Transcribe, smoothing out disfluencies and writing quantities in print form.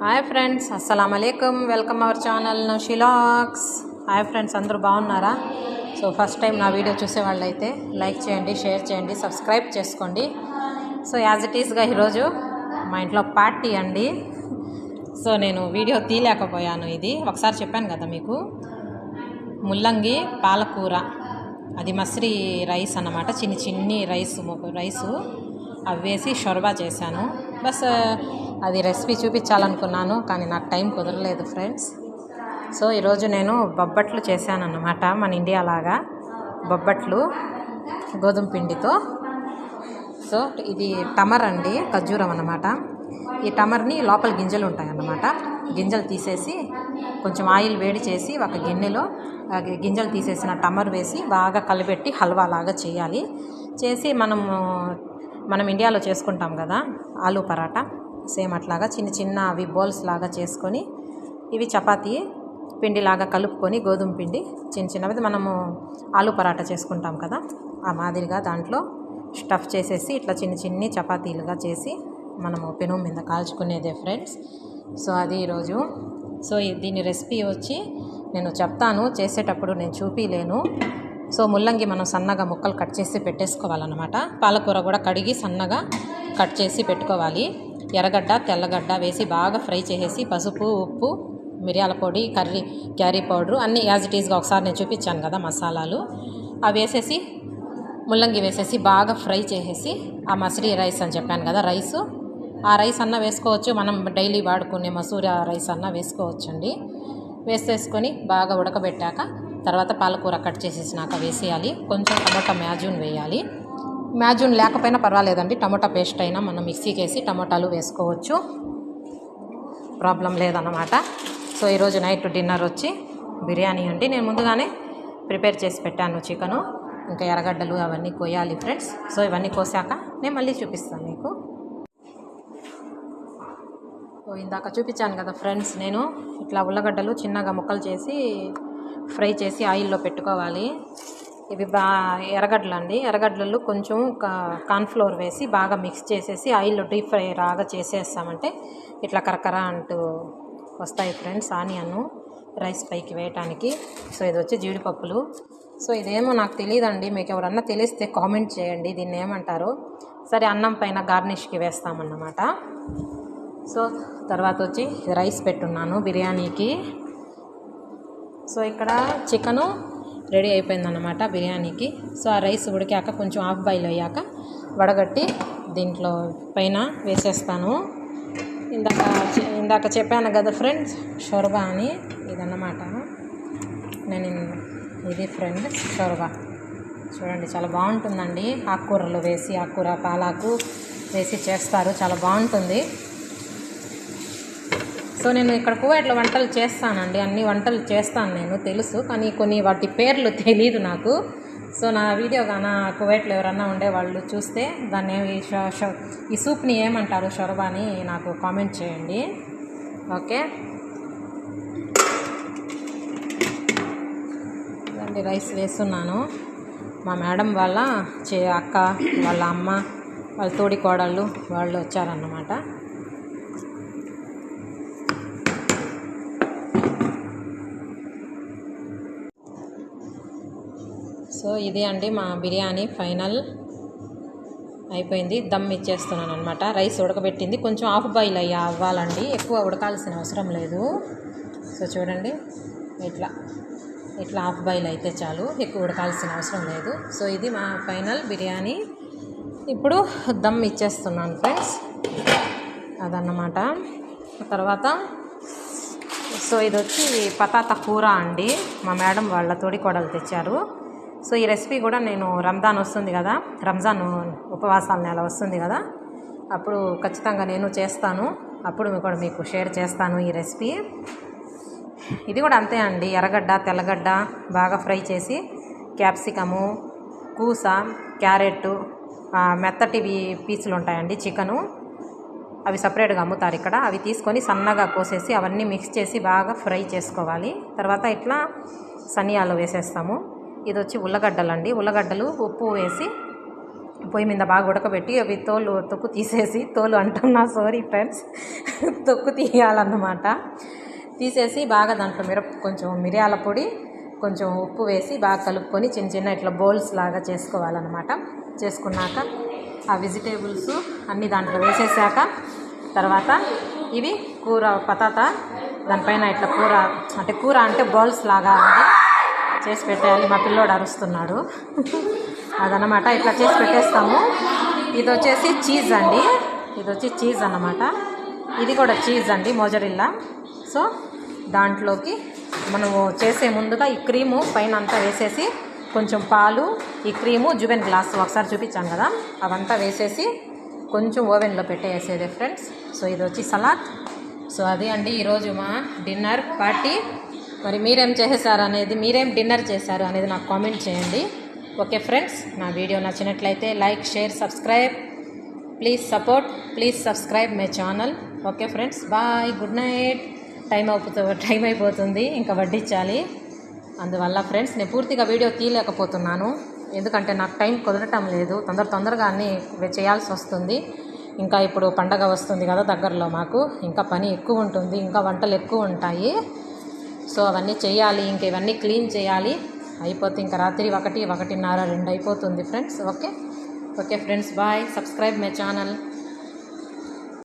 Hi friends, అస్సలాము అలైకుమ్. Welcome our channel నౌషిలాక్స్. హాయ్ ఫ్రెండ్స్, అందరూ బాగున్నారా? సో ఫస్ట్ టైం నా వీడియో చూసేవాళ్ళైతే లైక్ చేయండి, షేర్ చేయండి, సబ్స్క్రైబ్ చేసుకోండి. సో యాజ్ ఇట్ ఈస్గా ఈరోజు మా ఇంట్లో పార్టీ అండి. సో నేను వీడియో తీయలేకపోయాను. ఇది ఒకసారి చెప్పాను కదా మీకు, ముల్లంగి పాలకూర, అది మసరి రైస్ అన్నమాట. చిన్ని రైసు అవి వేసి షొర్బా చేశాను. బస్ అది రెసిపీ చూపించాలనుకున్నాను, కానీ నాకు టైం కుదరలేదు ఫ్రెండ్స్. సో ఈరోజు నేను బొబ్బట్లు చేశాను అన్నమాట. మన ఇండియా లాగా బొబ్బట్లు గోధుమ పిండితో. సో ఇది టమర్ అండి, ఖర్జూరం అన్నమాట. ఈ టమర్ని లోపల గింజలు ఉంటాయన్నమాట. గింజలు తీసేసి కొంచెం ఆయిల్ వేడి చేసి ఒక గిన్నెలో గింజలు తీసేసిన టమర్ వేసి బాగా కలిపెట్టి హల్వా లాగా చేయాలి. చేసి మనం ఇండియాలో చేసుకుంటాం కదా ఆలూ పరాటా, సేమ్ అట్లాగా చిన్న అవి బౌల్స్ లాగా చేసుకొని, ఇవి చపాతీ పిండిలాగా కలుపుకొని గోధుమ పిండి చిన్నవి మనము ఆలూ పరాటా చేసుకుంటాం కదా ఆ మాదిరిగా దాంట్లో స్టఫ్ చేసేసి ఇట్లా చిన్ని చపాతీలుగా చేసి మనము పెనం మీద కాల్చుకునేదే ఫ్రెండ్స్. సో అది ఈరోజు. సో దీని రెసిపీ వచ్చి నేను చెప్తాను, చేసేటప్పుడు నేను చూపిలేను. సో ముల్లంగి మనం సన్నగా ముక్కలు కట్ చేసి పెట్టేసుకోవాలన్నమాట. పాలకూర కూడా కడిగి సన్నగా కట్ చేసి పెట్టుకోవాలి. ఎర్రగడ్డ తెల్లగడ్డ వేసి బాగా ఫ్రై చేసేసి పసుపు, ఉప్పు, మిరియాల పొడి, క్యారీ పౌడరు అన్నీ యాజ్ ఇట్ ఈస్గా ఒకసారి నేను చూపించాను కదా మసాలాలు, అవి వేసేసి ముల్లంగి వేసేసి బాగా ఫ్రై చేసేసి ఆ మసరి రైస్ అని చెప్పాను కదా ఆ రైస్ అన్న వేసుకోవచ్చు. మనం డైలీ వాడుకునే మసూర రైస్ అన్న వేసుకోవచ్చండి. వేసేసుకొని బాగా ఉడకబెట్టాక తర్వాత పాలకూర కట్ చేసేసినాక వేసేయాలి. కొంచెం టమోటా మ్యాజూన్ వేయాలి. మ్యాజూన్ లేకపోయినా పర్వాలేదండి, టమోటా పేస్ట్ అయినా మనం మిక్సీకి వేసి టమోటాలు వేసుకోవచ్చు, ప్రాబ్లం లేదన్నమాట. సో ఈరోజు నైట్ డిన్నర్ వచ్చి బిర్యానీ అండి. నేను ముందుగానే ప్రిపేర్ చేసి పెట్టాను చికెను, ఇంకా ఎర్రగడ్డలు అవన్నీ కోయాలి ఫ్రెండ్స్. సో ఇవన్నీ కోసాక నేను మళ్ళీ చూపిస్తాను మీకు. ఇందాక చూపించాను కదా ఫ్రెండ్స్, నేను ఇట్లా ఉల్లగడ్డలు చిన్నగా ముక్కలు చేసి ఫ్రై చేసి ఆయిల్లో పెట్టుకోవాలి. ఇవి ఎర్రగడ్డలు అండి. ఎర్రగడ్డలు కొంచెం కార్న్ఫ్లోర్ వేసి బాగా మిక్స్ చేసేసి ఆయిల్లో డీప్ ఫ్రై రాగా చేసేస్తామంటే ఇట్లా కరకర అంటూ వస్తాయి ఫ్రెండ్స్ ఆనియన్ రైస్ పైకి వేయటానికి. సో ఇది వచ్చి జీడిపప్పులు. సో ఇదేమో నాకు తెలియదండి, మీకు ఎవరన్నా తెలిస్తే కామెంట్ చేయండి దీన్ని ఏమంటారు. సరే, అన్నం పైన గార్నిష్కి వేస్తామన్నమాట. సో తర్వాత వచ్చి రైస్ పెట్టున్నాను బిర్యానీకి. సో ఇక్కడ చికెను రెడీ అయిపోయిందన్నమాట బిర్యానీకి. సో ఆ రైస్ ఉడికాక కొంచెం హాఫ్ బాయిల్ అయ్యాక వడగట్టి దీంట్లో పైన వేసేస్తాను. ఇందాక చెప్పాను కదా ఫ్రెండ్స్, షొర్బా అని, ఇదన్నమాట. ఇది ఫ్రెండ్స్ షొర్బా చూడండి, చాలా బాగుంటుందండి. ఆకుకూరలు వేసి, ఆకుకూర పాలాకు వేసి చేస్తారు, చాలా బాగుంటుంది. సో నేను ఇక్కడ కువైట్లో వంటలు చేస్తానండి, అన్ని వంటలు చేస్తాను నేను, తెలుసు, కానీ కొన్ని వాటి పేర్లు తెలియదు నాకు. సో నా వీడియో కానీ కువైట్లో ఎవరన్నా ఉండేవాళ్ళు చూస్తే దాన్ని ఈ సూప్ని ఏమంటారు షొర్బాని నాకు కామెంట్ చేయండి. ఓకే అండి, రైస్ వేస్తున్నాను. మా మేడం వాళ్ళ అక్క వాళ్ళ అమ్మ వాళ్ళ తోడి కోడళ్ళు వాళ్ళు వచ్చారన్నమాట. సో ఇది అండి మా బిర్యానీ ఫైనల్ అయిపోయింది. దమ్ ఇచ్చేస్తున్నాను అనమాట. రైస్ ఉడకబెట్టింది కొంచెం హాఫ్ బాయిల్ అవ్వాలండి, ఎక్కువ ఉడకాల్సిన అవసరం లేదు. సో చూడండి, ఇట్లా హాఫ్ బాయిల్ అయితే చాలు, ఎక్కువ ఉడకాల్సిన అవసరం లేదు. సో ఇది మా ఫైనల్ బిర్యానీ. ఇప్పుడు దమ్ ఇచ్చేస్తున్నాను ఫ్రెండ్స్, అదన్నమాట. తర్వాత సో ఇది వచ్చి పతాతా కూర అండి, మా మేడం వాళ్ళ తోడి కోడలు తెచ్చారు. సో ఈ రెసిపీ కూడా నేను రంజాన్ వస్తుంది కదా, రంజాన్ ఉపవాసాల నెల వస్తుంది కదా, అప్పుడు ఖచ్చితంగా నేను చేస్తాను, అప్పుడు కూడా మీకు షేర్ చేస్తాను ఈ రెసిపీ. ఇది కూడా అంతే అండి, ఎర్రగడ్డ తెల్లగడ్డ బాగా ఫ్రై చేసి క్యాప్సికము, కూస, క్యారెట్, మెత్తటివి పీసులు ఉంటాయండి చికెను, అవి సపరేట్గా అమ్ముతారు ఇక్కడ, అవి తీసుకొని సన్నగా కోసేసి అవన్నీ మిక్స్ చేసి బాగా ఫ్రై చేసుకోవాలి. తర్వాత ఇట్లా సనియాలు వేసేస్తాము. ఇది వచ్చి ఉల్లగడ్డలు అండి, ఉల్లగడ్డలు ఉప్పు వేసి పొయ్యి మీద బాగా ఉడకబెట్టి అవి తొక్కు తీసేసి, తోలు అంటున్నా సారీ ఫ్రెండ్స్, తొక్కు తీయాలన్నమాట. తీసేసి బాగా దాంట్లో కొంచెం మిరియాల పొడి, కొంచెం ఉప్పు వేసి బాగా కలుపుకొని చిన్న చిన్న ఇట్లా బౌల్స్ లాగా చేసుకోవాలన్నమాట. చేసుకున్నాక ఆ వెజిటేబుల్స్ అన్నీ దాంట్లో వేసేసాక తర్వాత ఇవి కూర పతాతా దానిపైన ఇట్లా కూర అంటే బౌల్స్ లాగా చేసి పెట్టేయాలి. మా పిల్లోడు అరుస్తున్నాడు అదనమాట. ఇట్లా చేసి పెట్టేస్తాము. ఇది వచ్చేసి చీజ్ అండి, ఇది వచ్చి చీజ్ అన్నమాట. ఇది కూడా చీజ్ అండి, మోజరెల్లా. సో దాంట్లోకి మనము చేసే ముందుగా ఈ క్రీము పైన అంతా వేసేసి కొంచెం పాలు, ఈ క్రీము జుబెన్ గ్లాస్ ఒకసారి చూపించాను కదా, అవంతా వేసేసి కొంచెం ఓవెన్లో పెట్టేసేదే ఫ్రెండ్స్. సో ఇది వచ్చి సలాడ్. సో అది అండి ఈరోజు మా డిన్నర్ పార్టీ. మరి మీరేం చేసేసారు అనేది, మీరేం డిన్నర్ చేశారు అనేది నాకు కామెంట్ చేయండి. ఓకే ఫ్రెండ్స్, నా వీడియో నచ్చినట్లయితే like, share, subscribe. Please support, please subscribe my channel. Okay friends, bye, good night. Time అయిపోతుంది, ఇంకా వడ్డించాలి. అందువల్ల ఫ్రెండ్స్ నేను పూర్తిగా వీడియో తీయలేకపోతున్నాను, ఎందుకంటే నాకు టైం కుదరటం లేదు. తొందరగా అన్నీ చేయాల్సి వస్తుంది. ఇంకా ఇప్పుడు పండగ వస్తుంది కదా దగ్గరలో, మాకు ఇంకా పని ఎక్కువ ఉంటుంది, ఇంకా వంటలు ఎక్కువ ఉంటాయి. సో అవన్నీ చేయాలి, ఇంక ఇవన్నీ క్లీన్ చేయాలి. అయిపోతే ఇంకా రాత్రి 1, 1:30, 2 అయిపోతుంది friends. Okay friends, bye. Subscribe my channel.